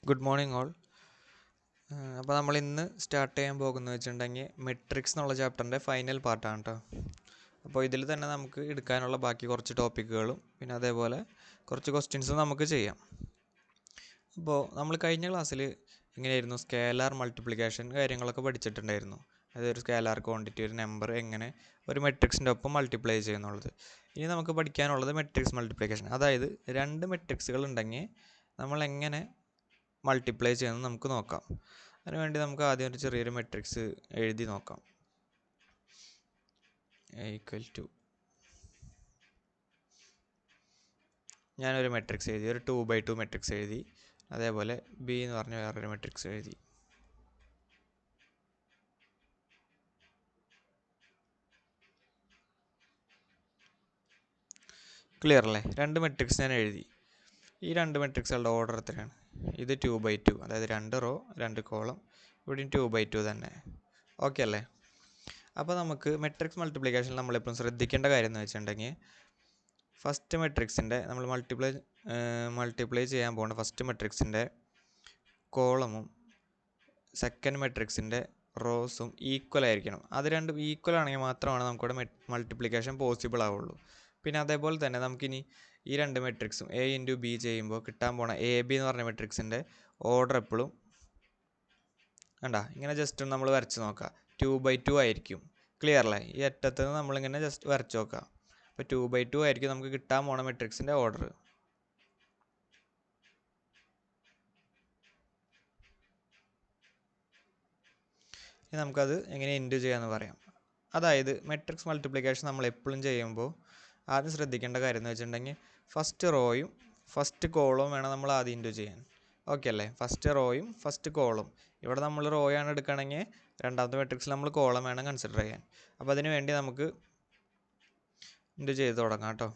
Good morning all. അപ്പോൾ നമ്മൾ ഇന്ന് സ്റ്റാർട്ട് ചെയ്യാൻ പോകുന്നത് വെച്ചിട്ടുണ്ടെങ്കിൽ മെട്രിക്സ് എന്നുള്ള ചാപ്റ്ററിൻ്റെ ഫൈനൽ പാർട്ടാണ് കേട്ടോ. അപ്പോൾ ഇതിൽ തന്നെ നമുക്ക് എടുക്കാനുള്ള ബാക്കി കുറച്ച് ടോപ്പിക്കുകളും പിന്നെ അതേപോലെ കുറച്ച് ക്വസ്റ്റ്യൻസും നമുക്ക് ചെയ്യാം. അപ്പോൾ നമ്മൾ കഴിഞ്ഞ ക്ലാസ്സിൽ എങ്ങനെയായിരുന്നു സ്കേലാർ മൾട്ടിപ്ലിക്കേഷൻ കാര്യങ്ങളൊക്കെ പഠിച്ചിട്ടുണ്ടായിരുന്നു. അതായത് ഒരു സ്കേലാർ ക്വാണ്ടിറ്റി ഒരു നമ്പർ എങ്ങനെ ഒരു മെട്രിക്സിൻ്റെ ഒപ്പം മൾട്ടിപ്ലൈ ചെയ്യുന്നുള്ളത്. ഇനി നമുക്ക് പഠിക്കാനുള്ളത് മെട്രിക്സ് മൾട്ടിപ്ലിക്കേഷൻ, അതായത് രണ്ട് മെട്രിക്സുകൾ ഉണ്ടെങ്കിൽ നമ്മൾ എങ്ങനെ മൾട്ടിപ്ലൈ ചെയ്യുന്നത് നമുക്ക് നോക്കാം. അതിനുവേണ്ടി നമുക്ക് ആദ്യം ഒരു ചെറിയൊരു മെട്രിക്സ് എഴുതി നോക്കാം. ഞാനൊരു മെട്രിക്സ് എഴുതി, ഒരു 2x2 മെട്രിക്സ് എഴുതി. അതേപോലെ ബി എന്ന് പറഞ്ഞ വേറൊരു മെട്രിക്സ് എഴുതി. ക്ലിയർ അല്ലേ? രണ്ട് മെട്രിക്സ് ഞാൻ എഴുതി. ഈ രണ്ട് മെട്രിക്സുകളുടെ ഓർഡർ എത്രയാണ്? ഇത് 2x2, അതായത് 2 റോ 2 കോളം. ഇവിടെയും 2x2 തന്നെ. ഓക്കെ അല്ലേ? അപ്പോൾ നമുക്ക് മെട്രിക്സ് മൾട്ടിപ്ലിക്കേഷനിൽ നമ്മളിപ്പം ശ്രദ്ധിക്കേണ്ട കാര്യം എന്ന് വെച്ചിട്ടുണ്ടെങ്കിൽ, ഫസ്റ്റ് മെട്രിക്സിൻ്റെ നമ്മൾ മൾട്ടിപ്ലൈ ചെയ്യാൻ പോകുന്ന ഫസ്റ്റ് മെട്രിക്സിൻ്റെ കോളമും സെക്കൻഡ് മെട്രിക്സിൻ്റെ റോസും ഈക്വൽ ആയിരിക്കണം. അത് രണ്ടും ഈക്വൽ ആണെങ്കിൽ മാത്രമാണ് നമുക്കിവിടെ മൾട്ടിപ്ലിക്കേഷൻ പോസിബിൾ ആവുള്ളൂ. പിന്നെ അതേപോലെ തന്നെ നമുക്കിനി ഈ രണ്ട് മെട്രിക്സും എ ഇൻറ്റു ബി ചെയ്യുമ്പോൾ കിട്ടാൻ പോണ എ ബി എന്ന് പറഞ്ഞ മെട്രിക്സിൻ്റെ ഓർഡർ എപ്പോഴും ഇങ്ങനെ ജസ്റ്റ് നമ്മൾ വരച്ച് നോക്കുക. 2x2 ആയിരിക്കും. ക്ലിയർ അല്ലേ? ഈ അറ്റത്ത് നിന്ന് നമ്മളിങ്ങനെ ജസ്റ്റ് വരച്ച് നോക്കുക. അപ്പോൾ 2x2 ആയിരിക്കും നമുക്ക് കിട്ടാൻ പോണ മെട്രിക്സിൻ്റെ ഓർഡർ. ഇനി നമുക്കത് എങ്ങനെ ഇൻറ്റു ചെയ്യാമെന്ന് പറയാം. അതായത് മെട്രിക്സ് മൾട്ടിപ്ലിക്കേഷൻ നമ്മൾ എപ്പോഴും ചെയ്യുമ്പോൾ ആദ്യം ശ്രദ്ധിക്കേണ്ട കാര്യം എന്ന് വെച്ചിട്ടുണ്ടെങ്കിൽ, ഫസ്റ്റ് റോയും ഫസ്റ്റ് കോളവും വേണം നമ്മൾ ആദ്യം ഇൻറ്റു ചെയ്യാൻ. ഓക്കെ അല്ലേ? ഫസ്റ്റ് റോയും ഫസ്റ്റ് കോളും. ഇവിടെ നമ്മൾ റോയാണ് എടുക്കുകയാണെങ്കിൽ രണ്ടാമത്തെ മെട്രിക്സിൽ നമ്മൾ കോളം വേണം കൺസിഡർ ചെയ്യാൻ. അപ്പോൾ അതിന് വേണ്ടി നമുക്ക് ഇൻറ്റു ചെയ്ത് തുടങ്ങാം കേട്ടോ.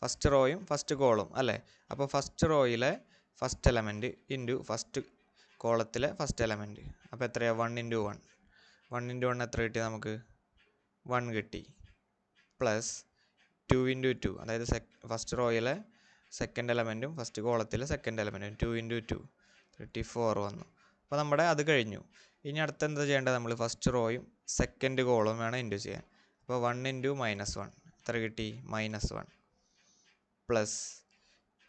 ഫസ്റ്റ് റോയും ഫസ്റ്റ് കോളും അല്ലേ? അപ്പോൾ ഫസ്റ്റ് റോയിലെ ഫസ്റ്റ് എലമെൻറ്റ് ഇൻറ്റു ഫസ്റ്റ് കോളത്തിലെ ഫസ്റ്റ് എലമെൻറ്റ്. അപ്പോൾ എത്രയാണ്? 1 × 1. 1 × 1 എത്ര കിട്ടി നമുക്ക്? 1 കിട്ടി. പ്ലസ് 2 × 2, അതായത് ഫസ്റ്റ് റോയിലെ സെക്കൻഡ് എലമെൻറ്റും ഫസ്റ്റ് കോളത്തിലെ സെക്കൻഡ് എലമെൻറ്റും 2 × 2 34 വന്നു. അപ്പോൾ നമ്മുടെ അത് കഴിഞ്ഞു. ഇനി അടുത്ത എന്താ ചെയ്യേണ്ടത്? നമ്മൾ ഫസ്റ്റ് റോയും സെക്കൻഡ് കോളവും വേണം ഇൻറ്റു ചെയ്യാൻ. അപ്പോൾ 1 × -1 എത്ര കിട്ടി? -1 പ്ലസ്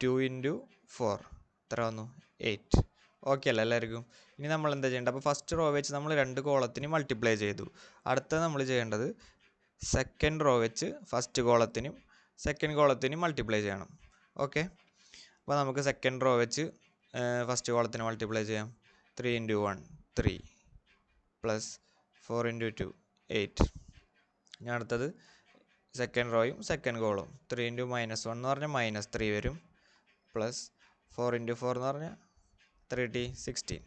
2 × 4 എത്ര വന്നു? 8. ഓക്കെ അല്ലേ എല്ലാവർക്കും? ഇനി നമ്മൾ എന്താ ചെയ്യേണ്ടത്? അപ്പോൾ ഫസ്റ്റ് റോ വെച്ച് നമ്മൾ രണ്ട് കോളത്തിന് മൾട്ടിപ്ലൈ ചെയ്തു. അടുത്തത് നമ്മൾ ചെയ്യേണ്ടത് സെക്കൻഡ് റോ വെച്ച് ഫസ്റ്റ് കോളത്തിനും സെക്കൻഡ് കോളത്തിനും മൾട്ടിപ്ലൈ ചെയ്യണം. ഓക്കെ, അപ്പോൾ നമുക്ക് സെക്കൻഡ് റോ വെച്ച് ഫസ്റ്റ് കോളത്തിന് മൾട്ടിപ്ലൈ ചെയ്യാം. 3 × 1 3 പ്ലസ് 4 × 2 8. ഇനി അടുത്തത് സെക്കൻഡ് റോയും സെക്കൻഡ് കോളും. 3 × -1 എന്ന് പറഞ്ഞാൽ -3 വരും. പ്ലസ് 4 × 4 എന്ന് പറഞ്ഞാൽ 3 16.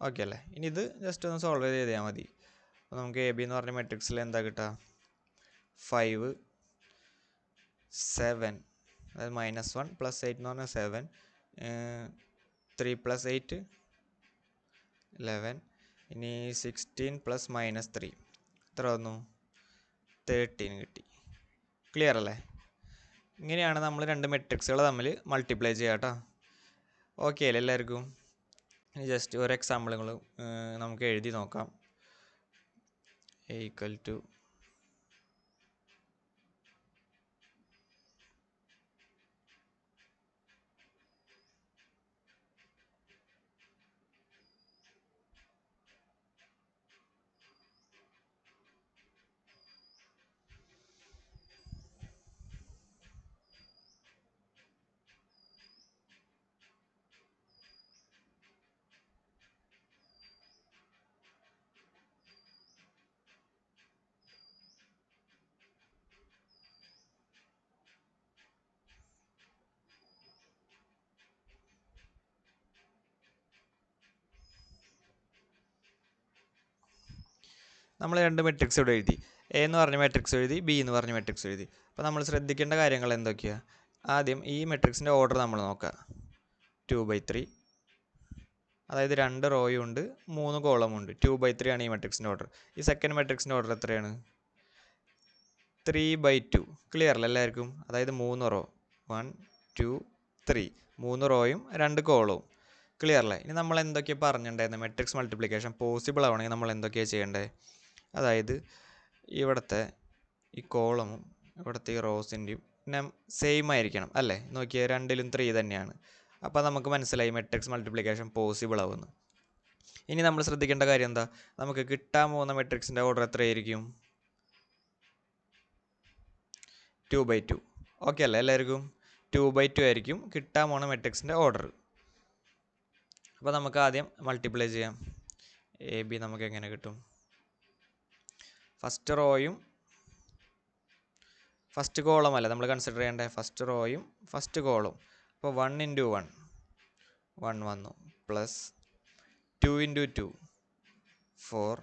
ഓക്കെ അല്ലേ? ഇനി ഇത് ജസ്റ്റ് ഒന്ന് സോൾവ് ചെയ്താൽ മതി. അപ്പോൾ നമുക്ക് എ ബി എന്ന് പറഞ്ഞ മെട്രിക്സിൽ എന്താ കിട്ടുക? 5 7, അതായത് -1 പ്ലസ് 8 എന്ന് പറഞ്ഞാൽ 7. 3 + 8 11. ഇനി 16 പ്ലസ് -3 എത്ര വന്നു? 13 കിട്ടി. ക്ലിയർ അല്ലേ? ഇങ്ങനെയാണ് നമ്മൾ രണ്ട് മെട്രിക്സുകൾ തമ്മിൽ മൾട്ടിപ്ലൈ ചെയ്യുക കേട്ടോ. ഓക്കെ അല്ലേ എല്ലാവർക്കും? ഇനി ജസ്റ്റ് ഒരു എക്സാമ്പിളുകൾ നമുക്ക് എഴുതി നോക്കാം. = നമ്മൾ രണ്ട് മെട്രിക്സ് ഇവിടെ എഴുതി. എ എന്ന് പറഞ്ഞ മെട്രിക്സ് എഴുതി, ബി എന്ന് പറഞ്ഞ മെട്രിക്സ് എഴുതി. അപ്പോൾ നമ്മൾ ശ്രദ്ധിക്കേണ്ട കാര്യങ്ങൾ എന്തൊക്കെയാണ്? ആദ്യം ഈ മെട്രിക്സിൻ്റെ ഓർഡർ നമ്മൾ നോക്കുക. 2/3, അതായത് 2 റോയും ഉണ്ട് 3 കോളമും ഉണ്ട്. 2/3 ആണ് ഈ മെട്രിക്സിൻ്റെ ഓർഡർ. ഈ സെക്കൻഡ് മെട്രിക്സിൻ്റെ ഓർഡർ എത്രയാണ്? 3/2. ക്ലിയർ അല്ല എല്ലാവർക്കും? അതായത് 3 റോ 1 2 3 3 റോയും 2 കോളവും. ക്ലിയർ അല്ലേ? ഇനി നമ്മൾ എന്തൊക്കെയാണ് പറഞ്ഞിട്ടുണ്ടായിരുന്നത്? മെട്രിക്സ് മൾട്ടിപ്ലിക്കേഷൻ പോസിബിൾ ആവണമെങ്കിൽ നമ്മൾ എന്തൊക്കെയാണ് ചെയ്യേണ്ടത്? അതായത് ഇവിടുത്തെ ഈ കോളമും ഇവിടുത്തെ ഈ റോസിൻ്റെയും സെയിം ആയിരിക്കണം അല്ലേ? നോക്കിയാൽ രണ്ടിലും 3 തന്നെയാണ്. അപ്പോൾ നമുക്ക് മനസ്സിലായി മെട്രിക്സ് മൾട്ടിപ്ലിക്കേഷൻ പോസിബിൾ ആവുമെന്ന്. ഇനി നമ്മൾ ശ്രദ്ധിക്കേണ്ട കാര്യം എന്താ? നമുക്ക് കിട്ടാൻ പോകുന്ന മെട്രിക്സിൻ്റെ ഓർഡർ എത്രയായിരിക്കും? 2/2. ഓക്കെ അല്ലേ എല്ലാവർക്കും? 2/2 ആയിരിക്കും കിട്ടാൻ പോകുന്ന മെട്രിക്സിൻ്റെ ഓർഡർ. അപ്പോൾ നമുക്ക് ആദ്യം മൾട്ടിപ്ലൈ ചെയ്യാം. AB നമുക്ക് എങ്ങനെ കിട്ടും? ഫസ്റ്റ് റോയും ഫസ്റ്റ് കോളം അല്ല നമ്മൾ കൺസിഡർ ചെയ്യേണ്ടത്, ഫസ്റ്റ് റോയും ഫസ്റ്റ് കോളും. അപ്പോൾ 1 × 1 1 വന്നു, പ്ലസ് 2 × 2 4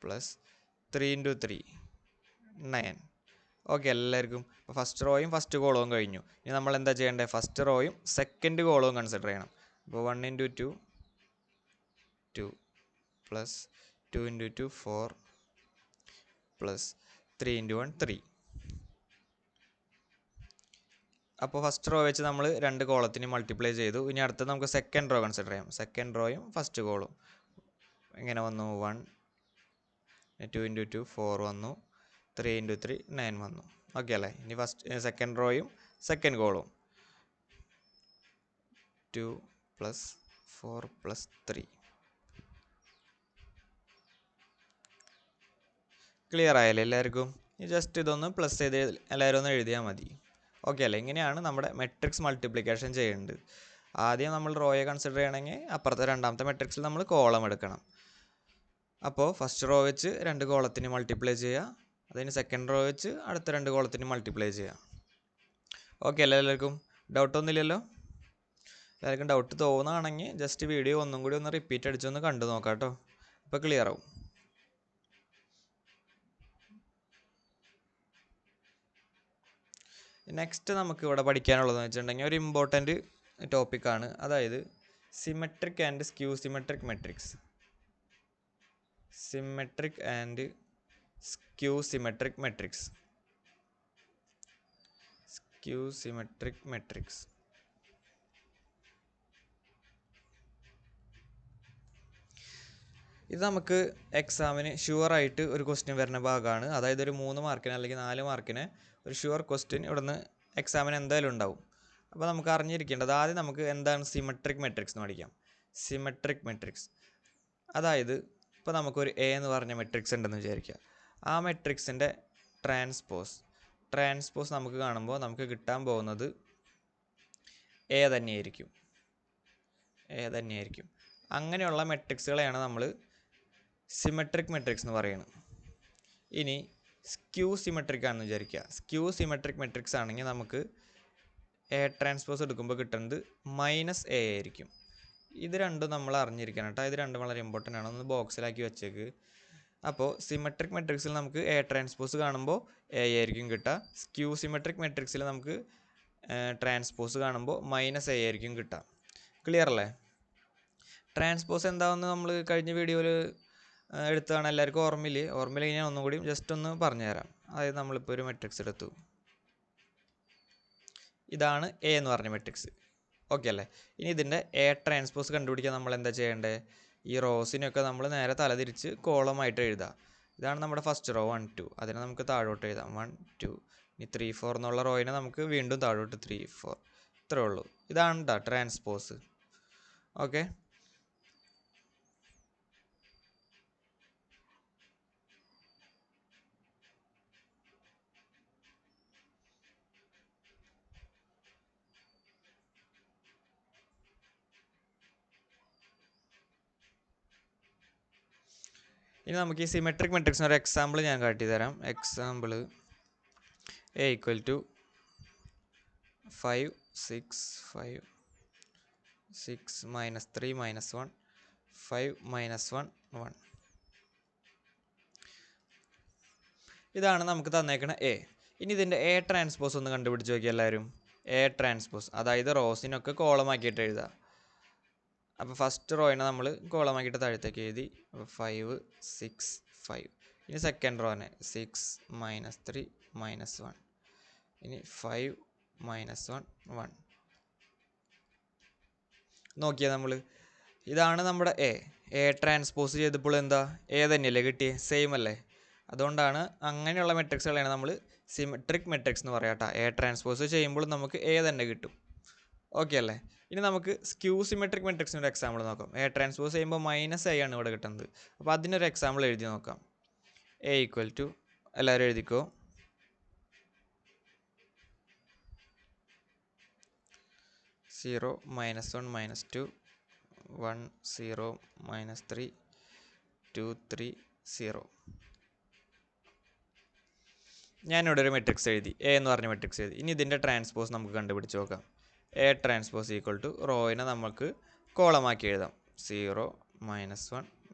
പ്ലസ് 3 × 3 9. ഓക്കെ എല്ലാവർക്കും? അപ്പോൾ ഫസ്റ്റ് റോയും ഫസ്റ്റ് കോളവും കഴിഞ്ഞു. ഇനി നമ്മൾ എന്താ ചെയ്യേണ്ടത്? ഫസ്റ്റ് റോയും സെക്കൻഡ് കോളവും കൺസിഡർ ചെയ്യണം. അപ്പോൾ 1 × 2 2 പ്ലസ് 2 × 2 4 പ്ലസ് 3 × 1 3. അപ്പോൾ ഫസ്റ്റ് റോ വെച്ച് നമ്മൾ 2 കോളത്തിന് മൾട്ടിപ്ലൈ ചെയ്തു. ഇനി അടുത്തത് നമുക്ക് സെക്കൻഡ് റോ കൺസിഡർ ചെയ്യാം. സെക്കൻഡ് റോയും ഫസ്റ്റ് കോളും എങ്ങനെ വന്നു? 1 2 × 2 4 വന്നു, 3 × 3 9 വന്നു. ഓക്കെ അല്ലേ? ഇനി സെക്കൻഡ് റോയും സെക്കൻഡ് കോളും 2 പ്ലസ് 4 പ്ലസ് 3. ക്ലിയർ ആയല്ലേ എല്ലാവർക്കും? ജസ്റ്റ് ഇതൊന്ന് പ്ലസ് ചെയ്ത് എല്ലാവരും ഒന്ന് എഴുതിയാൽ മതി. ഓക്കെ അല്ലേ? ഇങ്ങനെയാണ് നമ്മുടെ മെട്രിക്സ് മൾട്ടിപ്ലിക്കേഷൻ ചെയ്യേണ്ടത്. ആദ്യം നമ്മൾ റോയെ കൺസിഡർ ചെയ്യണമെങ്കിൽ അപ്പുറത്തെ രണ്ടാമത്തെ മെട്രിക്സിൽ നമ്മൾ കോളം എടുക്കണം. അപ്പോൾ ഫസ്റ്റ് റോ വെച്ച് 2 കോളത്തിന് മൾട്ടിപ്ലൈ ചെയ്യുക, അതിന് സെക്കൻഡ് റോ വെച്ച് അടുത്ത 2 കോളത്തിന് മൾട്ടിപ്ലൈ ചെയ്യുക. ഓക്കെ അല്ലേ എല്ലാവർക്കും? ഡൗട്ടൊന്നുമില്ലല്ലോ? എല്ലാവർക്കും ഡൗട്ട് തോന്നുകയാണെങ്കിൽ ജസ്റ്റ് വീഡിയോ ഒന്നും കൂടി ഒന്ന് റിപ്പീറ്റ് അടിച്ചൊന്ന് കണ്ടു നോക്കാം കേട്ടോ. അപ്പോൾ ക്ലിയർ ആവും. നെക്സ്റ്റ് നമുക്ക് ഇവിടെ പഠിക്കാനുള്ളതെന്ന് വെച്ചിട്ടുണ്ടെങ്കിൽ ഒരു ഇമ്പോർട്ടൻറ്റ് ടോപ്പിക്കാണ്, അതായത് symmetric and skew symmetric matrix. Symmetric and skew symmetric matrix. Skew symmetric matrix. ഇത് നമുക്ക് എക്സാമിന് ഷുവറായിട്ട് ഒരു ക്വസ്റ്റ്യൻ വരുന്ന ഭാഗമാണ്. അതായത് ഒരു 3 മാർക്കിന് അല്ലെങ്കിൽ 4 മാർക്കിന് ഒരു ഷുവർ ക്വസ്റ്റ്യൻ ഇവിടുന്ന് എക്സാമിന് എന്തായാലും ഉണ്ടാവും. അപ്പോൾ നമുക്ക് അറിഞ്ഞിരിക്കേണ്ടത്, ആദ്യം നമുക്ക് എന്താണ് സിമെട്രിക് മെട്രിക്സ് എന്ന് പഠിക്കാം. സിമെട്രിക് മെട്രിക്സ് അതായത് ഇപ്പോൾ നമുക്കൊരു എ എന്ന് പറഞ്ഞ മെട്രിക്സ് ഉണ്ടെന്ന് വിചാരിക്കുക. ആ മെട്രിക്സിൻ്റെ ട്രാൻസ്പോസ് നമുക്ക് കാണുമ്പോൾ നമുക്ക് കിട്ടാൻ പോകുന്നത് എ തന്നെയായിരിക്കും. അങ്ങനെയുള്ള മെട്രിക്സുകളെയാണ് നമ്മൾ സിമെട്രിക് മെട്രിക്സ് എന്ന് പറയുന്നത്. ഇനി സ്ക്യൂ സിമെട്രിക് ആണെന്ന് വിചാരിക്കുക. സ്ക്യൂ സിമെട്രിക് മെട്രിക്സ് ആണെങ്കിൽ നമുക്ക് എ ട്രാൻസ്പോസ് എടുക്കുമ്പോൾ കിട്ടുന്നത് -a ആയിരിക്കും. ഇത് രണ്ടും നമ്മൾ അറിഞ്ഞിരിക്കണം കേട്ടോ. ഇത് രണ്ടും വളരെ ഇമ്പോർട്ടൻ്റ് ആണ്, ഒന്ന് ബോക്സിലാക്കി വെച്ചേക്ക്. അപ്പോൾ സിമെട്രിക് മെട്രിക്സിൽ നമുക്ക് എ ട്രാൻസ്പോസ് കാണുമ്പോൾ a ആയിരിക്കും കിട്ടുക. സ്ക്യൂ സിമെട്രിക് മെട്രിക്സിൽ നമുക്ക് ട്രാൻസ്പോസ് കാണുമ്പോൾ -a ആയിരിക്കും കിട്ടുക. ക്ലിയർ അല്ലേ? ട്രാൻസ്പോസ് എന്താണെന്ന് നമ്മൾ കഴിഞ്ഞ വീഡിയോയിൽ എടുത്തതാണ്, എല്ലാവർക്കും ഓർമ്മയില്ല ഞാൻ ഒന്നും കൂടി ജസ്റ്റ് ഒന്ന് പറഞ്ഞുതരാം. അതായത് നമ്മളിപ്പോൾ ഒരു മെട്രിക്സ് എടുത്തു, ഇതാണ് എ എന്ന് പറഞ്ഞ മെട്രിക്സ്. ഓക്കെ അല്ലേ? ഇനി ഇതിൻ്റെ എ ട്രാൻസ്പോസ് കണ്ടുപിടിക്കാൻ നമ്മൾ എന്താ ചെയ്യേണ്ടത്? ഈ റോസിനൊക്കെ നമ്മൾ നേരെ തലതിരിച്ച് കോളമായിട്ട് എഴുതാം. ഇതാണ് നമ്മുടെ ഫസ്റ്റ് റോ 1 2, അതിനെ നമുക്ക് താഴോട്ട് എഴുതാം 1 2. ഇനി 3 4 എന്നുള്ള റോയിനെ നമുക്ക് വീണ്ടും താഴോട്ട് 3 4. ഇത്രേ ഉള്ളൂ. ഇതാണ് കേട്ടോ ട്രാൻസ്പോസ്. ഓക്കെ. ഇനി നമുക്ക് ഈ സിമെട്രിക് മെട്രിക്സിന് ഒരു എക്സാമ്പിൾ ഞാൻ കാട്ടി തരാം. Example a = 5 6 5 6 - 3 - 1 5 - 1 1. ഇതാണ് നമുക്ക് തന്നേക്കണ എ. ഇനി ഇതിൻ്റെ എ ട്രാൻസ്പോസ് ഒന്ന് കണ്ടുപിടിച്ച് നോക്കിയാൽ എല്ലാവരും. എ ട്രാൻസ്പോസ് അതായത് റോസിനൊക്കെ കോളമാക്കിയിട്ട് എഴുതാം. അപ്പോൾ ഫസ്റ്റ് റോയിനെ നമ്മൾ കോളമാക്കിയിട്ട് താഴത്തേക്ക് എഴുതി. അപ്പോൾ 5 6 5. ഇനി സെക്കൻഡ് റോനെ 6 - 3 - 1. ഇനി 5 - 1 1. നോക്കിയാൽ നമ്മൾ ഇതാണ് നമ്മുടെ എ ട്രാൻസ്പോസ് ചെയ്തപ്പോൾ എന്താ എ തന്നെയല്ലേ കിട്ടിയേ, സെയിം അല്ലേ? അതുകൊണ്ടാണ് അങ്ങനെയുള്ള മെട്രിക്സുകളാണ് നമ്മൾ സിമെട്രിക് മെട്രിക്സ് എന്ന് പറയാം കേട്ടോ. എ ട്രാൻസ്പോസ് ചെയ്യുമ്പോൾ നമുക്ക് എ തന്നെ കിട്ടും. ഓക്കെ അല്ലേ? ഇനി നമുക്ക് സ്ക്യൂ സിമെട്രിക് മെട്രിക്സിൻ്റെ ഒരു എക്സാമ്പിൾ നോക്കാം. എ ട്രാൻസ്പോസ് ചെയ്യുമ്പോൾ -a ആണ് ഇവിടെ കിട്ടുന്നത്. അപ്പോൾ അതിനൊരു എക്സാമ്പിൾ എഴുതി നോക്കാം. എ ഈക്വൽ ടു, എല്ലാവരും എഴുതിക്കോ, 0 -1 -2 1 0 -3 2 3 0. ഞാനിവിടെ ഒരു മെട്രിക്സ് എഴുതി, എ എന്ന് പറഞ്ഞ മെട്രിക്സ് എഴുതി. ഇനി ഇതിൻ്റെ ട്രാൻസ്പോസ് നമുക്ക് കണ്ടുപിടിച്ച് നോക്കാം. എ ട്രാൻസ്പോസ് ഈക്വൽ ടു റോയിനെ നമുക്ക് കോളമാക്കി എഴുതാം. 0 -1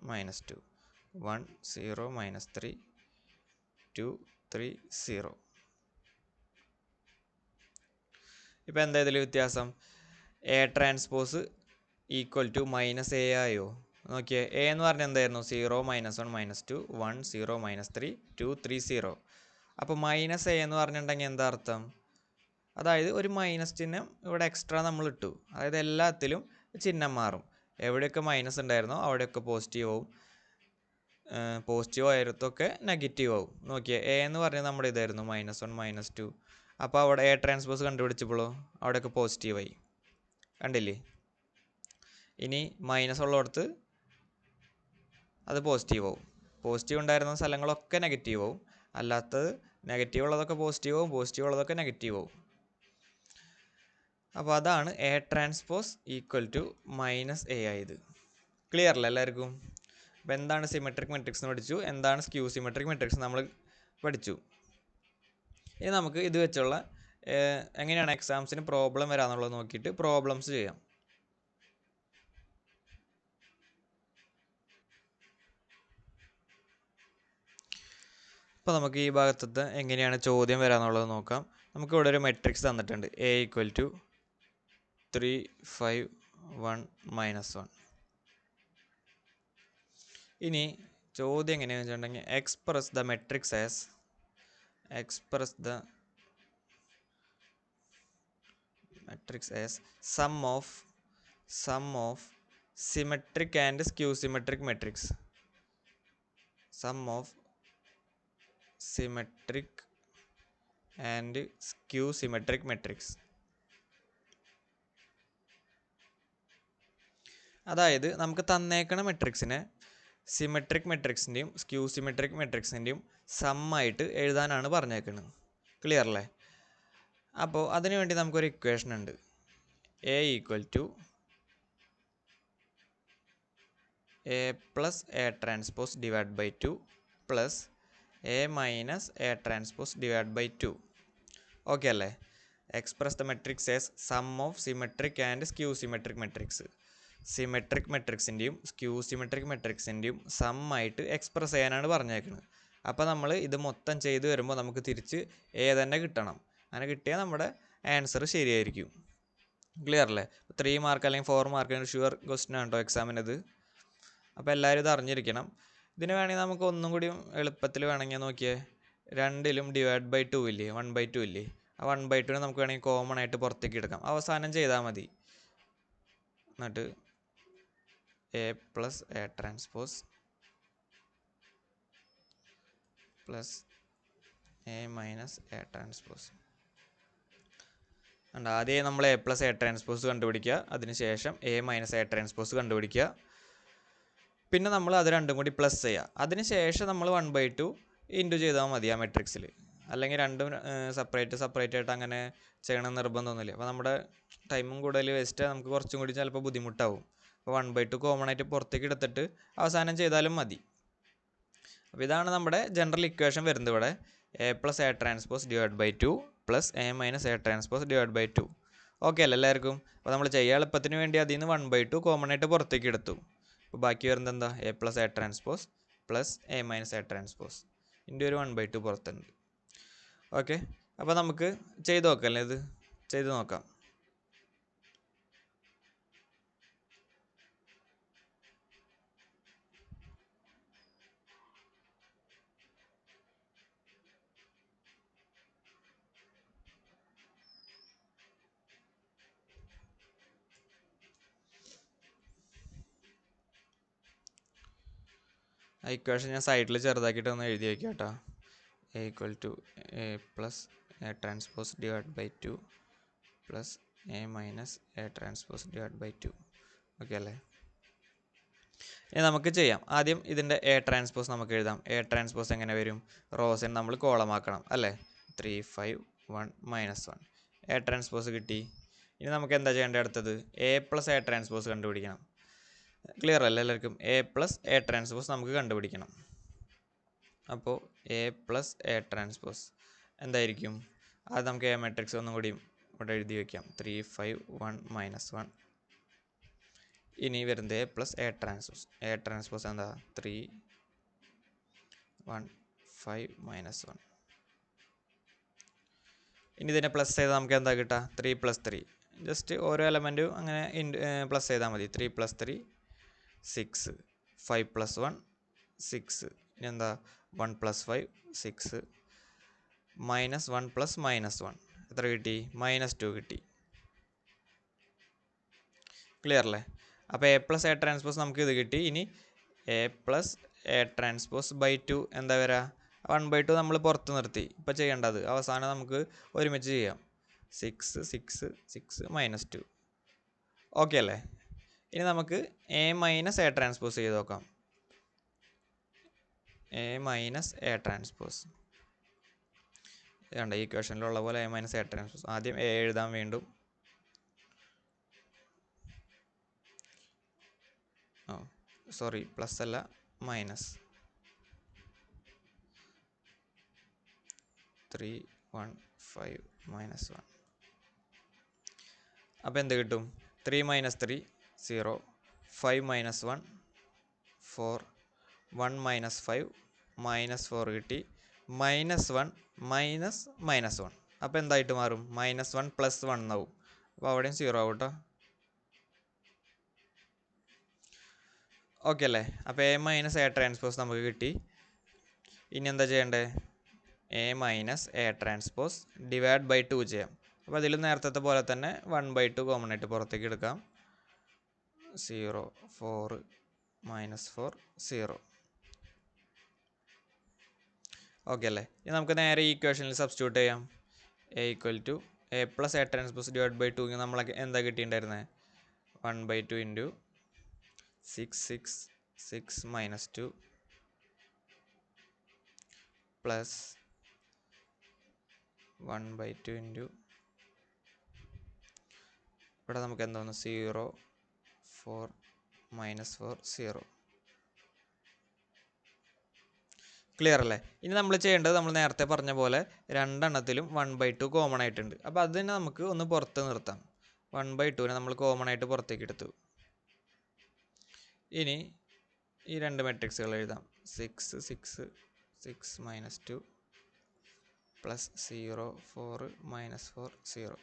-2 1 0 -3 2 3 0. ഇപ്പം എന്താ ഇതിൽ വ്യത്യാസം? A transpose equal to -a ആയോ? നോക്കിയേ, എ എന്ന് പറഞ്ഞാൽ എന്തായിരുന്നു? 0 -1 -2 1 0 -3 2 3 0. അപ്പോൾ -a എന്ന് പറഞ്ഞിട്ടുണ്ടെങ്കിൽ എന്താ അർത്ഥം? അതായത് ഒരു മൈനസ് ചിഹ്നം ഇവിടെ എക്സ്ട്രാ നമ്മൾ ഇട്ടു. അതായത് എല്ലാത്തിലും ചിഹ്നം മാറും. എവിടെയൊക്കെ മൈനസ് ഉണ്ടായിരുന്നോ അവിടെയൊക്കെ പോസിറ്റീവ് ആവും, പോസിറ്റീവ് ആയിരത്തൊക്കെ നെഗറ്റീവ് ആവും. നോക്കിയേ, എ എന്ന് പറഞ്ഞാൽ നമ്മുടെ ഇതായിരുന്നു -1 -2. അപ്പോൾ അവിടെ എ ട്രാൻസ്പോസ് കണ്ടുപിടിച്ചപ്പോഴോ അവിടെയൊക്കെ പോസിറ്റീവായി, കണ്ടില്ലേ? ഇനി മൈനസ് ഉള്ളിടത്ത് അത് പോസിറ്റീവ് ആവും. പോസിറ്റീവ് ഉണ്ടായിരുന്ന സ്ഥലങ്ങളൊക്കെ നെഗറ്റീവ് ആവും, അല്ലാത്തത് നെഗറ്റീവ് ഉള്ളതൊക്കെ പോസിറ്റീവ് ആവും, പോസിറ്റീവ് ഉള്ളതൊക്കെ നെഗറ്റീവ് ആവും. അപ്പോൾ അതാണ് A transpose equal to -a ആയത്. ക്ലിയർ അല്ലേ എല്ലാവർക്കും? അപ്പോൾ എന്താണ് സിമെട്രിക് മെട്രിക്സ് എന്ന് പഠിച്ചു, എന്താണ് സ്ക്യൂ സിമെട്രിക് മെട്രിക്സ് നമ്മൾ പഠിച്ചു. ഇനി നമുക്ക് ഇത് വെച്ചുള്ള എങ്ങനെയാണ് എക്സാംസിന് പ്രോബ്ലം വരാമെന്നുള്ളത് നോക്കിയിട്ട് പ്രോബ്ലംസ് ചെയ്യാം. അപ്പോൾ നമുക്ക് ഈ ഭാഗത്തത് എങ്ങനെയാണ് ചോദ്യം വരാമെന്നുള്ളത് നോക്കാം. നമുക്കിവിടെ ഒരു മെട്രിക്സ് തന്നിട്ടുണ്ട്, a ഈക്വൽ ടു 3 5 1 -1. ഇനി ചോദ്യം എങ്ങനെയാണെന്ന് വെച്ചിട്ടുണ്ടെങ്കിൽ express the matrix as sum of symmetric and skew symmetric matrix. Sum of symmetric and skew symmetric matrix. അതായത് നമുക്ക് തന്നേക്കണ മെട്രിക്സിനെ സിമെട്രിക് മെട്രിക്സിൻ്റെയും സ്ക്യൂ സിമെട്രിക് മെട്രിക്സിൻ്റെയും സമ്മായിട്ട് എഴുതാനാണ് പറഞ്ഞേക്കുന്നത്. ക്ലിയർ അല്ലേ? അപ്പോൾ അതിനുവേണ്ടി നമുക്കൊരു ഇക്വേഷൻ ഉണ്ട്, A equal to A plus A transpose divide by 2 plus A minus A transpose divide by 2. Okay അല്ലേ? Express the matrix as sum of symmetric and skew symmetric matrix. Symmetric മെട്രിക്സിൻ്റെയും skew symmetric മെട്രിക്സിൻ്റെയും സമ്മായിട്ട് express ചെയ്യാനാണ് പറഞ്ഞേക്കുന്നത്. അപ്പോൾ നമ്മൾ ഇത് മൊത്തം ചെയ്ത് വരുമ്പോൾ നമുക്ക് തിരിച്ച് എ തന്നെ കിട്ടണം. അങ്ങനെ കിട്ടിയാൽ നമ്മുടെ ആൻസർ ശരിയായിരിക്കും. ക്ലിയർ അല്ലേ? 3 മാർക്ക് അല്ലെങ്കിൽ 4 മാർക്കിന് ഷുവർ ക്വസ്റ്റ്യൻ ആണ് കേട്ടോ എക്സാമിനത്. അപ്പോൾ എല്ലാവരും ഇത് അറിഞ്ഞിരിക്കണം. ഇതിന് വേണമെങ്കിൽ നമുക്ക് ഒന്നും കൂടി എളുപ്പത്തിൽ വേണമെങ്കിൽ നോക്കിയേ, രണ്ടിലും ഡിവൈഡ് ബൈ 2 ഇല്ലേ, 1/2 ഇല്ലേ, ആ 1/2 നമുക്ക് വേണമെങ്കിൽ കോമൺ ആയിട്ട് പുറത്തേക്ക് എടുക്കാം. അവസാനം ചെയ്താൽ മതി. എന്നിട്ട് A plus A transpose plus A minus A transpose. ഉണ്ട്, ആദ്യം നമ്മൾ എ പ്ലസ് എ ട്രാൻസ്പോസ് കണ്ടുപിടിക്കുക, അതിനുശേഷം എ മൈനസ് എ ട്രാൻസ്പോസ് കണ്ടുപിടിക്കുക, പിന്നെ നമ്മൾ അത് രണ്ടും കൂടി പ്ലസ് ചെയ്യുക. അതിനുശേഷം നമ്മൾ 1/2 ഇൻറ്റു ചെയ്താൽ മതി ആ മെട്രിക്സിൽ. അല്ലെങ്കിൽ രണ്ടും സെപ്പറേറ്റ് ആയിട്ട് അങ്ങനെ ചെയ്യണം നിർബന്ധമൊന്നുമില്ല. അപ്പോൾ നമ്മുടെ ടൈമും കൂടുതൽ വേസ്റ്റ്, നമുക്ക് കുറച്ചും കൂടി ചിലപ്പോൾ ബുദ്ധിമുട്ടാവും. അപ്പോൾ 1/2 കോമൺ ആയിട്ട് പുറത്തേക്ക് എടുത്തിട്ട് അവസാനം ചെയ്താലും മതി. അപ്പോൾ ഇതാണ് നമ്മുടെ ജനറൽ ഇക്വേഷൻ വരുന്നത് ഇവിടെ, A plus A transpose divide by 2 plus A minus A transpose divide by 2. Okay അല്ലേ എല്ലാവർക്കും? അപ്പോൾ നമ്മൾ ചെയ്യാൻ എളുപ്പത്തിന് വേണ്ടി അതിൽ നിന്ന് 1/2 കോമൺ ആയിട്ട് പുറത്തേക്ക് എടുത്തു. അപ്പോൾ ബാക്കി വരുന്നത് എന്താ? A plus A transpose plus A minus A transpose ഇൻ്റെ ഒരു 1/2 പുറത്തുണ്ട്. ഓക്കെ, അപ്പോൾ നമുക്ക് ചെയ്ത് നോക്കാം അല്ലേ? ഇത് ചെയ്ത് നോക്കാം. ഇക്വേഷൻ ഞാൻ സൈഡിൽ ചെറുതാക്കിയിട്ട് ഒന്ന് എഴുതി വയ്ക്കാം കേട്ടോ. A equal to A plus A transpose divide by 2 plus A minus A transpose divide by 2. Okay അല്ലേ? ഇനി നമുക്ക് ചെയ്യാം. ആദ്യം ഇതിൻ്റെ എ ട്രാൻസ്പോസ് നമുക്ക് എഴുതാം. എ ട്രാൻസ്പോസ് എങ്ങനെ വരും? റോസിന് നമ്മൾ കോളമാക്കണം അല്ലേ? 3 5 1 -1 എ ട്രാൻസ്പോസ് കിട്ടി. ഇനി നമുക്ക് എന്താ ചെയ്യേണ്ടത്? അടുത്തത് എ പ്ലസ് എ ട്രാൻസ്പോസ് കണ്ടുപിടിക്കണം. ക്ലിയർ അല്ലേ എല്ലാവർക്കും? എ പ്ലസ് എ ട്രാൻസ്പോസ് നമുക്ക് കണ്ടുപിടിക്കണം. അപ്പോൾ എ പ്ലസ് എ ട്രാൻസ്പോസ് എന്തായിരിക്കും? അത് നമുക്ക് എ മാട്രിക്സ് ഒന്നും കൂടി ഇവിടെ എഴുതി വയ്ക്കാം. 3 5 1 -1. ഇനി വരുന്നത് A plus A transpose. A transpose എന്താ? 3 1 5 -1. ഇനി ഇതിനെ പ്ലസ് ചെയ്താൽ നമുക്ക് എന്താ കിട്ടുക? 3 + 3. ജസ്റ്റ് ഓരോ എലമെൻറ്റും അങ്ങനെ പ്ലസ് ചെയ്താൽ മതി. 3 + 3 6, 5 + 1 6. ഇനി എന്താ? 1 + 5 6, -1 + -1 എത്ര കിട്ടി? -2 കിട്ടി. ക്ലിയർ അല്ലേ? അപ്പോൾ എ പ്ലസ് എ ട്രാൻസ്പോസ് നമുക്ക് ഇത് കിട്ടി. ഇനി A plus A transpose by 2 എന്താ വരിക? 1/2 നമ്മൾ പുറത്ത് നിർത്തി. ഇപ്പോൾ ചെയ്യേണ്ടത് അവസാനം നമുക്ക് ഒരുമിച്ച് ചെയ്യാം. 6 6 6 -2. ഓക്കെ അല്ലേ? ഇനി നമുക്ക് എ മൈനസ് എ ട്രാൻസ്പോസ് ചെയ്ത് നോക്കാം. എ മൈനസ് എ ട്രാൻസ്പോസ് കണ്ട ഈ ഇക്വേഷനിലുള്ള പോലെ എ മൈനസ് എ ട്രാൻസ്പോസ്. ആദ്യം എ എഴുതാൻ വീണ്ടും. സോറി പ്ലസ് അല്ല മൈനസ്. 3 1 5 -1. അപ്പോൾ എന്ത് കിട്ടും? 3 - 3 0, 5 - 1 4, 1 - 5 -4 കിട്ടി. -1 -1. അപ്പോൾ എന്തായിട്ട് മാറും? -1 + 1 ആവും. അപ്പോൾ അവിടെയും 0 ആവും കേട്ടോ. ഓക്കെ അല്ലേ? അപ്പോൾ എ മൈനസ് എ ട്രാൻസ്പോസ് നമുക്ക് കിട്ടി. ഇനി എന്താ ചെയ്യേണ്ടത്? A minus A transpose divide by 2 ചെയ്യാം. അപ്പോൾ അതിൽ നേരത്തെ പോലെ തന്നെ 1/2 കോമൺ ആയിട്ട് പുറത്തേക്ക് എടുക്കാം. 0 4 -4 0. ഓക്കെ അല്ലേ? ഇനി നമുക്ക് നേരെ ഈ ഇക്വേഷനിൽ സബ്സ്റ്റിറ്റ്യൂട്ട് ചെയ്യാം. A equal to A plus A transpose divide by 2 നമ്മൾ എന്താ കിട്ടിയിട്ടുണ്ടായിരുന്നത്? 1/2 × 6 6 6 -2 പ്ലസ് 1/2 ഇവിടെ നമുക്ക് എന്താ? 0 4 -4 0. ക്ലിയർ അല്ലേ? ഇനി നമ്മൾ ചെയ്യേണ്ടത് നമ്മൾ നേരത്തെ പറഞ്ഞ പോലെ രണ്ടെണ്ണത്തിലും 1/2 കോമൺ ആയിട്ടുണ്ട്. അപ്പോൾ അതിനെ നമുക്ക് ഒന്ന് പുറത്ത് നിർത്താം. 1/2 നമ്മൾ കോമൺ ആയിട്ട് പുറത്തേക്ക് എടുത്തു. ഇനി ഈ രണ്ട് മെട്രിക്സുകൾ എഴുതാം. 6 6 6 -2 പ്ലസ് 0 4 -4 0.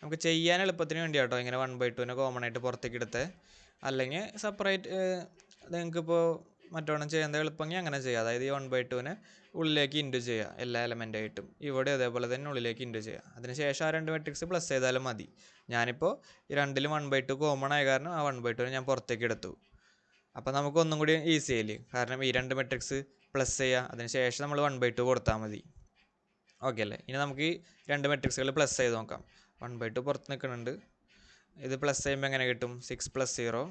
നമുക്ക് ചെയ്യാൻ എളുപ്പത്തിന് വേണ്ടി കേട്ടോ ഇങ്ങനെ 1/2 കോമൺ ആയിട്ട് പുറത്തേക്ക് എടുത്തേ. അല്ലെങ്കിൽ സെപ്പറേറ്റ് നിങ്ങൾക്കിപ്പോൾ മറ്റോണം ചെയ്യാൻ എളുപ്പമെങ്കിൽ അങ്ങനെ ചെയ്യുക. അതായത് ഈ 1/2 ഉള്ളിലേക്ക് ഇൻറ്റു ചെയ്യുക എല്ലാ എലമെൻ്റായിട്ടും. ഇവിടെ അതേപോലെ തന്നെ ഉള്ളിലേക്ക് ഇൻറ്റു ചെയ്യുക. അതിനുശേഷം ആ രണ്ട് മെട്രിക്സ് പ്ലസ് ചെയ്താലും മതി. ഞാനിപ്പോൾ ഈ രണ്ടിലും 1/2 കോമൺ ആയ കാരണം ആ 1/2 ഞാൻ പുറത്തേക്ക് എടുത്തു. അപ്പോൾ നമുക്ക് ഒന്നും കൂടി ഈസി ആയില്ലേ? കാരണം ഈ രണ്ട് മെട്രിക്സ് പ്ലസ് ചെയ്യുക, അതിനുശേഷം നമ്മൾ 1/2 കൊടുത്താൽ മതി. ഓക്കെ അല്ലേ? ഇനി നമുക്ക് ഈ രണ്ട് മെട്രിക്സുകൾ പ്ലസ് ചെയ്ത് നോക്കാം. 1/2 പുറത്ത് നിൽക്കുന്നുണ്ട്. ഇത് പ്ലസ് ചെയ്യുമ്പോൾ എങ്ങനെ കിട്ടും? 6 + 0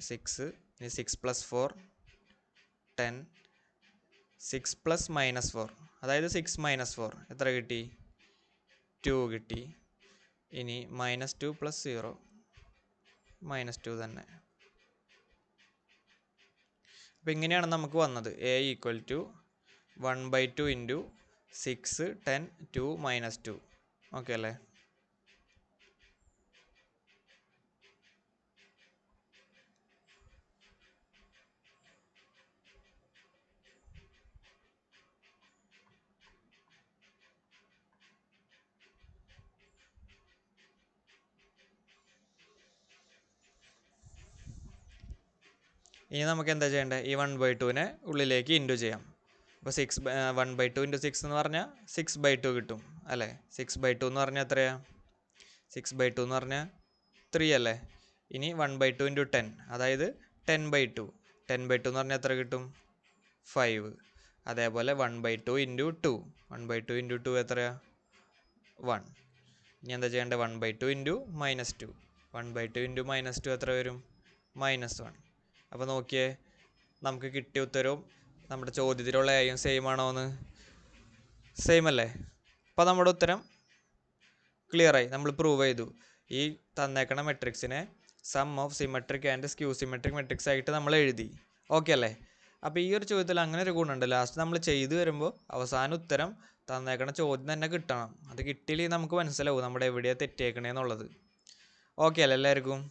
6. ഇനി 6 + 4 10. 6 + -4 അതായത് 6 - 4 എത്ര കിട്ടി? 2 കിട്ടി. ഇനി -2 + 0 -2 തന്നെ. അപ്പോൾ ഇങ്ങനെയാണ് നമുക്ക് വന്നത്. A equal to 1/2 × 6 10 2 -2. ഓക്കെ അല്ലേ? ഇനി നമുക്ക് എന്താ ചെയ്യേണ്ടത്? ഈ 1/2 ഉള്ളിലേക്ക് ഇൻറ്റു ചെയ്യാം. അപ്പോൾ 1/2 × 6 എന്ന് പറഞ്ഞാൽ 6/2 കിട്ടും അല്ലേ? 6/2 എന്ന് പറഞ്ഞാൽ എത്രയാണ്? 6/2 എന്ന് പറഞ്ഞാൽ 3 അല്ലേ? ഇനി 1/2 × 10 അതായത് 10/2. 10/2 എന്ന് പറഞ്ഞാൽ എത്ര കിട്ടും? 5. അതേപോലെ 1/2 ഇൻറ്റു 2. 1/2 ഇൻറ്റു 2 എത്രയാ? 1. ഇനി എന്താ ചെയ്യേണ്ടത്? 1/2 ഇൻറ്റു -2. 1/2 ഇൻറ്റു -2 എത്ര വരും? -1. അപ്പോൾ നോക്കിയേ, നമുക്ക് കിട്ടിയ ഉത്തരവും നമ്മുടെ ചോദ്യത്തിലുള്ള എയും സെയിം ആണോ എന്ന്? സെയിം അല്ലേ? അപ്പോൾ നമ്മുടെ ഉത്തരം ക്ലിയറായി, നമ്മൾ പ്രൂവ് ചെയ്തു. ഈ തന്നേക്കണ മെട്രിക്സിനെ sum of symmetric and skew symmetric matrix ആയിട്ട് നമ്മൾ എഴുതി. ഓക്കെ അല്ലേ? അപ്പോൾ ഈ ഒരു ചോദ്യത്തിൽ അങ്ങനെ ഒരു ഗുണമുണ്ട്, ലാസ്റ്റ് നമ്മൾ ചെയ്തു വരുമ്പോൾ അവസാന ഉത്തരം തന്നേക്കണ ചോദ്യം തന്നെ കിട്ടണം. അത് കിട്ടിയില്ലെങ്കിൽ നമുക്ക് മനസ്സിലാവും നമ്മുടെ എവിടെയാണ് തെറ്റിയേക്കണേന്നുള്ളത്. ഓക്കെ അല്ലേ എല്ലാവർക്കും?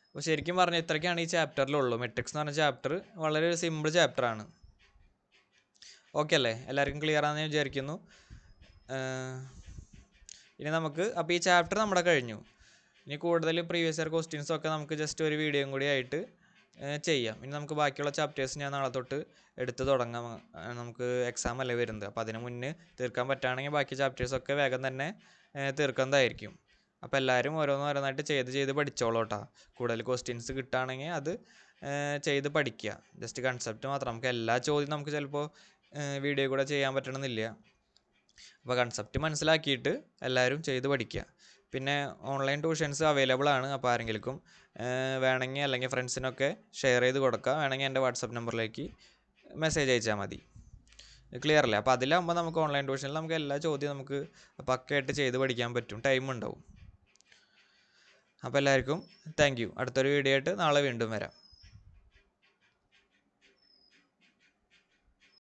അപ്പോൾ ശരിക്കും പറഞ്ഞാൽ ഇത്രയ്ക്കാണ് ഈ ചാപ്റ്ററിലുള്ളൂ. മെട്രിക്സ് എന്ന് പറഞ്ഞ ചാപ്റ്റർ വളരെ ഒരു സിമ്പിൾ ചാപ്റ്ററാണ്. ഓക്കെ അല്ലേ? എല്ലാവർക്കും ക്ലിയർ ആണെന്ന് ഞാൻ വിചാരിക്കുന്നു. ഇനി നമുക്ക്, അപ്പോൾ ഈ ചാപ്റ്റർ നമ്മുടെ കഴിഞ്ഞു. ഇനി കൂടുതൽ പ്രീവിയസ് ഇയർ ക്വസ്റ്റ്യൻസൊക്കെ നമുക്ക് ജസ്റ്റ് ഒരു വീഡിയോയും കൂടി ആയിട്ട് ചെയ്യാം. ഇനി നമുക്ക് ബാക്കിയുള്ള ചാപ്റ്റേഴ്സ് ഞാൻ നാളെ തൊട്ട് എടുത്ത് തുടങ്ങാം. നമുക്ക് എക്സാം അല്ലേ വരുന്നത്, അപ്പോൾ അതിന് മുന്നേ തീർക്കാൻ പറ്റുകയാണെങ്കിൽ ബാക്കി ചാപ്റ്റേഴ്സൊക്കെ വേഗം തന്നെ തീർക്കുന്നതായിരിക്കും. അപ്പോൾ എല്ലാവരും ഓരോന്നായിട്ട് ചെയ്ത് പഠിച്ചോളൂ കേട്ടോ. കൂടുതൽ ക്വസ്റ്റ്യൻസ് കിട്ടുകയാണെങ്കിൽ അത് ചെയ്ത് പഠിക്കുക. ജസ്റ്റ് കൺസെപ്റ്റ് മാത്രം, നമുക്ക് എല്ലാ ചോദ്യം നമുക്ക് ചിലപ്പോൾ വീഡിയോ കൂടെ ചെയ്യാൻ പറ്റണമെന്നില്ല. അപ്പോൾ കൺസെപ്റ്റ് മനസ്സിലാക്കിയിട്ട് എല്ലാവരും ചെയ്ത് പഠിക്കുക. പിന്നെ ഓൺലൈൻ ട്യൂഷൻസ് അവൈലബിൾ ആണ്. അപ്പോൾ ആരെങ്കിലും വേണമെങ്കിൽ അല്ലെങ്കിൽ ഫ്രണ്ട്സിനൊക്കെ ഷെയർ ചെയ്ത് കൊടുക്കുക. വേണമെങ്കിൽ എൻ്റെ വാട്സപ്പ് നമ്പറിലേക്ക് മെസ്സേജ് അയച്ചാൽ മതി. ക്ലിയർ അല്ലേ? അപ്പോൾ അതിലാകുമ്പോൾ നമുക്ക് ഓൺലൈൻ ട്യൂഷനിൽ നമുക്ക് എല്ലാ ചോദ്യവും നമുക്ക് പക്കയായിട്ട് ചെയ്ത് പഠിക്കാൻ പറ്റും, ടൈം ഉണ്ടാവും. അപ്പോൾ എല്ലാവർക്കും താങ്ക് യു. അടുത്തൊരു വീഡിയോ ആയിട്ട് നാളെ വീണ്ടും വരാം.